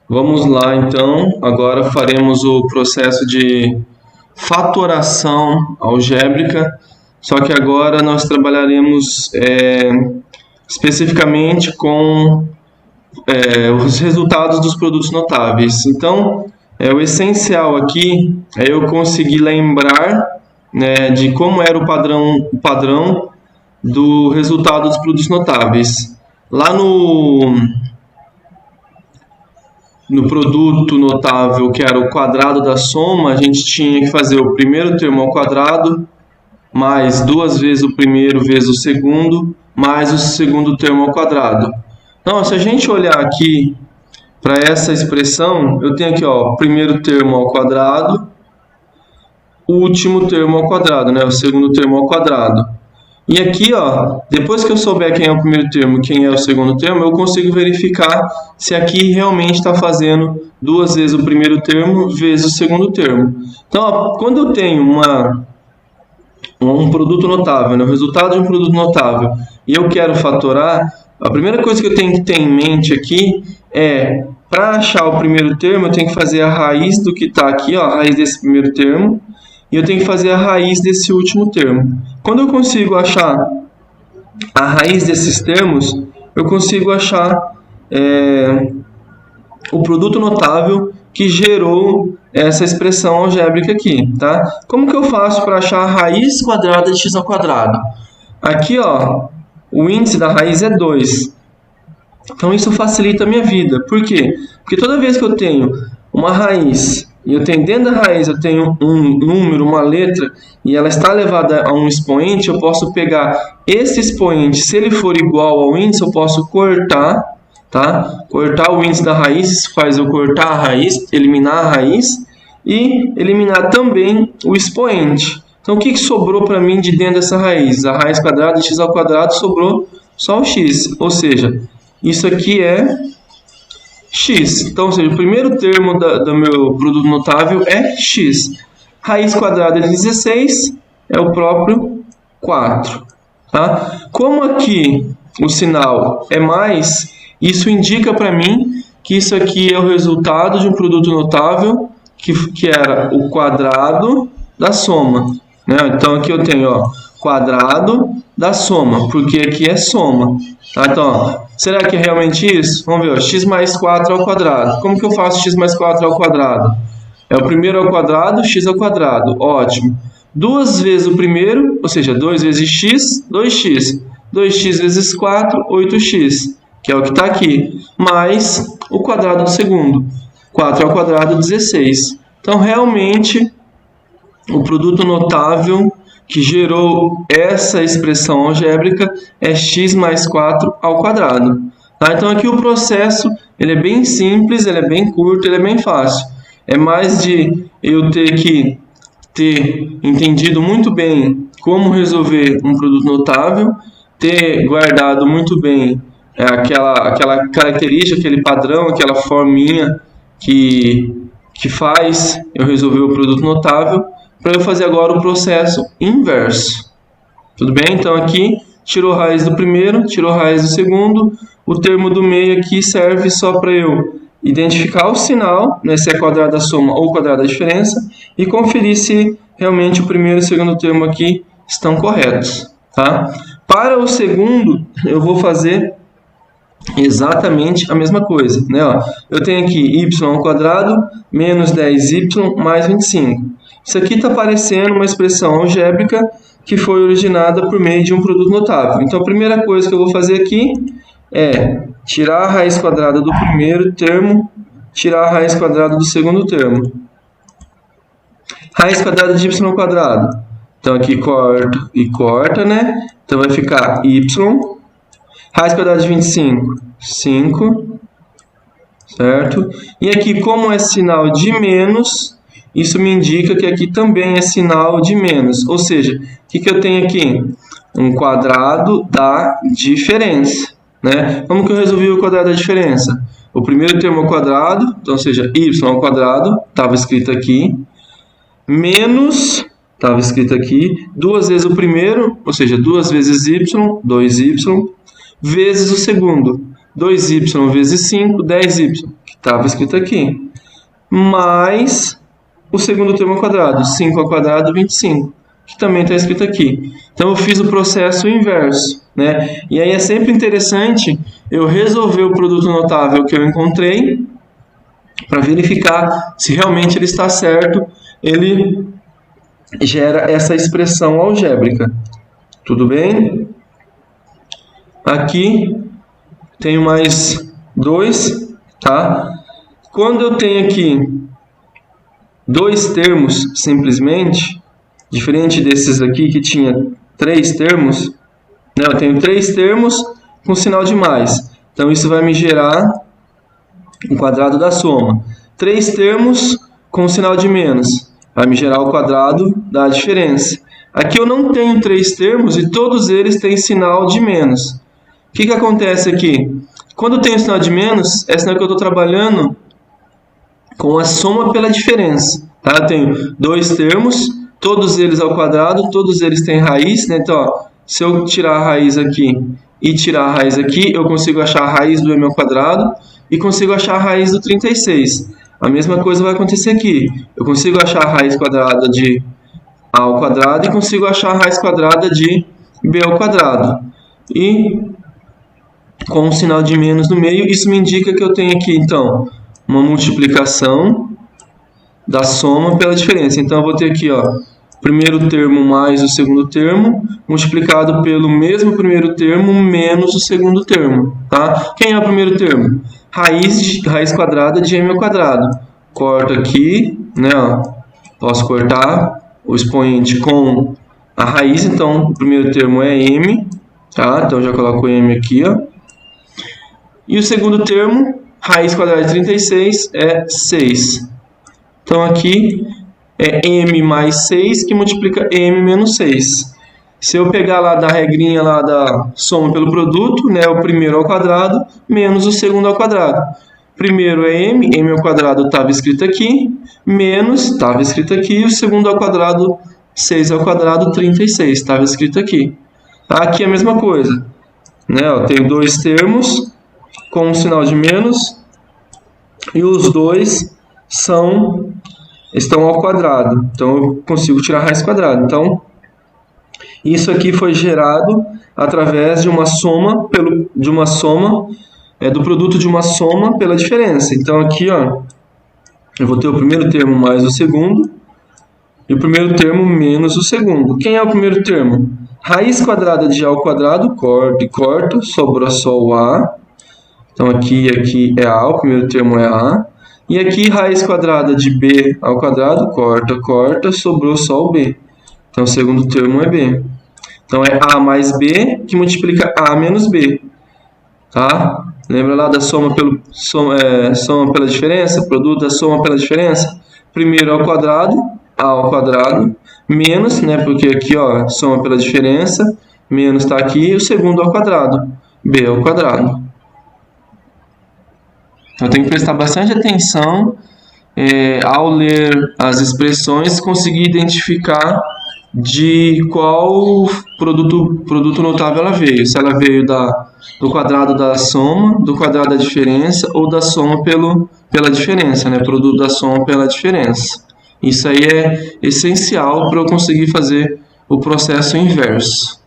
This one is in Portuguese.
Vamos lá, então. Agora faremos o processo de fatoração algébrica, só que agora nós trabalharemos especificamente com os resultados dos produtos notáveis. Então, o essencial aqui é eu conseguir lembrar, né, de como era o padrão do resultado dos produtos notáveis. Lá no produto notável, que era o quadrado da soma, a gente tinha que fazer o primeiro termo ao quadrado, mais duas vezes o primeiro vezes o segundo, mais o segundo termo ao quadrado. Então, se a gente olhar aqui para essa expressão, eu tenho aqui, ó, primeiro termo ao quadrado, último termo ao quadrado, né, o segundo termo ao quadrado. E aqui, ó, depois que eu souber quem é o primeiro termo e quem é o segundo termo, eu consigo verificar se aqui realmente está fazendo duas vezes o primeiro termo vezes o segundo termo. Então, ó, quando eu tenho um produto notável, né, o resultado de um produto notável, e eu quero fatorar, a primeira coisa que eu tenho que ter em mente aqui é, para achar o primeiro termo, eu tenho que fazer a raiz do que está aqui, ó, a raiz desse primeiro termo, e eu tenho que fazer a raiz desse último termo. Quando eu consigo achar a raiz desses termos, eu consigo achar o produto notável que gerou essa expressão algébrica aqui, tá? Como que eu faço para achar a raiz quadrada de x ao quadrado? Aqui, ó, o índice da raiz é 2. Então, isso facilita a minha vida. Por quê? Porque toda vez que eu tenho uma raiz, e eu tenho dentro da raiz, eu tenho um número, uma letra, e ela está elevada a um expoente, eu posso pegar esse expoente, se ele for igual ao índice, eu posso cortar, tá? Cortar o índice da raiz, isso faz eu cortar a raiz, eliminar a raiz, e eliminar também o expoente. Então, o que sobrou para mim de dentro dessa raiz? A raiz quadrada de x ao quadrado sobrou só o x, ou seja, isso aqui é x. Então, ou seja, o primeiro termo do meu produto notável é x. Raiz quadrada de 16 é o próprio 4. Tá? Como aqui o sinal é mais, isso indica para mim que isso aqui é o resultado de um produto notável que era o quadrado da soma. Né? Então, aqui eu tenho, ó, quadrado da soma, porque aqui é soma. Tá? Então, ó, será que é realmente isso? Vamos ver, ó, x mais 4 ao quadrado. Como que eu faço x mais 4 ao quadrado? É o primeiro ao quadrado, x ao quadrado. Ótimo. Duas vezes o primeiro, ou seja, 2 vezes x, 2x. 2x vezes 4, 8x, que é o que está aqui. Mais o quadrado do segundo. 4 ao quadrado, 16. Então, realmente, o produto notável que gerou essa expressão algébrica é x mais 4 ao quadrado. Tá? Então, aqui o processo ele é bem simples, ele é bem curto, ele é bem fácil. É mais de eu ter que ter entendido muito bem como resolver um produto notável, ter guardado muito bem aquela característica, aquele padrão, aquela forminha que faz eu resolver o produto notável, para eu fazer agora o processo inverso. Tudo bem? Então aqui tirou raiz do primeiro, tirou raiz do segundo, o termo do meio aqui serve só para eu identificar o sinal, né, se é quadrado da soma ou quadrado da diferença, e conferir se realmente o primeiro e o segundo termo aqui estão corretos. Tá? Para o segundo, eu vou fazer exatamente a mesma coisa. Né? Ó, eu tenho aqui y ao quadrado menos 10y mais 25. Isso aqui está parecendo uma expressão algébrica que foi originada por meio de um produto notável. Então, a primeira coisa que eu vou fazer aqui é tirar a raiz quadrada do primeiro termo, tirar a raiz quadrada do segundo termo. Raiz quadrada de y ao quadrado. Então, aqui corta e corta, né? Então, vai ficar y. Raiz quadrada de 25, 5. Certo? E aqui, como é sinal de menos, isso me indica que aqui também é sinal de menos. Ou seja, o que eu tenho aqui? Um quadrado da diferença. Né? Como que eu resolvi o quadrado da diferença? O primeiro termo ao quadrado, então, ou seja, y ao quadrado, estava escrito aqui, menos, estava escrito aqui, duas vezes o primeiro, ou seja, 2 vezes y, 2y, vezes o segundo, 2y vezes 5, 10y, que estava escrito aqui, mais o segundo termo ao quadrado, 5 ao quadrado, 25, que também está escrito aqui. Então eu fiz o processo inverso, né? E aí é sempre interessante eu resolver o produto notável que eu encontrei para verificar se realmente ele está certo, ele gera essa expressão algébrica. Tudo bem? Aqui tenho mais 2, tá? Quando eu tenho aqui 2 termos, simplesmente, diferente desses aqui que tinha 3 termos, né? Eu tenho 3 termos com sinal de mais. Então, isso vai me gerar o quadrado da soma. 3 termos com sinal de menos, vai me gerar o quadrado da diferença. Aqui eu não tenho 3 termos e todos eles têm sinal de menos. O que acontece aqui? Quando eu tenho sinal de menos, é sinal que eu estou trabalhando com a soma pela diferença. Tá? Eu tenho 2 termos, todos eles ao quadrado, todos eles têm raiz, né? Então, ó, se eu tirar a raiz aqui e tirar a raiz aqui, eu consigo achar a raiz do m ao quadrado e consigo achar a raiz do 36. A mesma coisa vai acontecer aqui. Eu consigo achar a raiz quadrada de a ao quadrado e consigo achar a raiz quadrada de b ao quadrado. E com um sinal de menos no meio, isso me indica que eu tenho aqui, então, uma multiplicação da soma pela diferença. Então, eu vou ter aqui, ó, o primeiro termo mais o segundo termo, multiplicado pelo mesmo primeiro termo menos o segundo termo. Tá? Quem é o primeiro termo? Raiz quadrada de m ao quadrado. Corto aqui, né, ó, posso cortar o expoente com a raiz, então o primeiro termo é m, tá? Então já coloco m aqui, ó. E o segundo termo, raiz quadrada de 36, é 6. Então aqui é m mais 6 que multiplica m menos 6. Se eu pegar lá da regrinha lá da soma pelo produto, né, o primeiro ao quadrado menos o segundo ao quadrado. Primeiro é m ao quadrado estava escrito aqui, menos estava escrito aqui, e o segundo ao quadrado, 6 ao quadrado, 36, estava escrito aqui. Aqui é a mesma coisa, né? Eu tenho 2 termos com um sinal de menos e os dois estão ao quadrado, então eu consigo tirar a raiz quadrada. Então, isso aqui foi gerado através de uma soma do produto de uma soma pela diferença. Então aqui, ó, eu vou ter o primeiro termo mais o segundo e o primeiro termo menos o segundo. Quem é o primeiro termo? Raiz quadrada de a ao quadrado, corto, sobrou só o a. Então aqui é a, o primeiro termo é a. E aqui raiz quadrada de b ao quadrado, corta, sobrou só o b. Então o segundo termo é b. Então é a mais b que multiplica a menos b. Tá? Lembra lá da soma pela diferença? Produto da soma pela diferença? Primeiro ao quadrado, a ao quadrado, menos, né? Porque aqui, ó, soma pela diferença, menos está aqui, e o segundo ao quadrado, b ao quadrado. Então tem que prestar bastante atenção ao ler as expressões, conseguir identificar de qual produto notável ela veio. Se ela veio do quadrado da soma, do quadrado da diferença ou da soma pela diferença, né? Produto da soma pela diferença. Isso aí é essencial para eu conseguir fazer o processo inverso.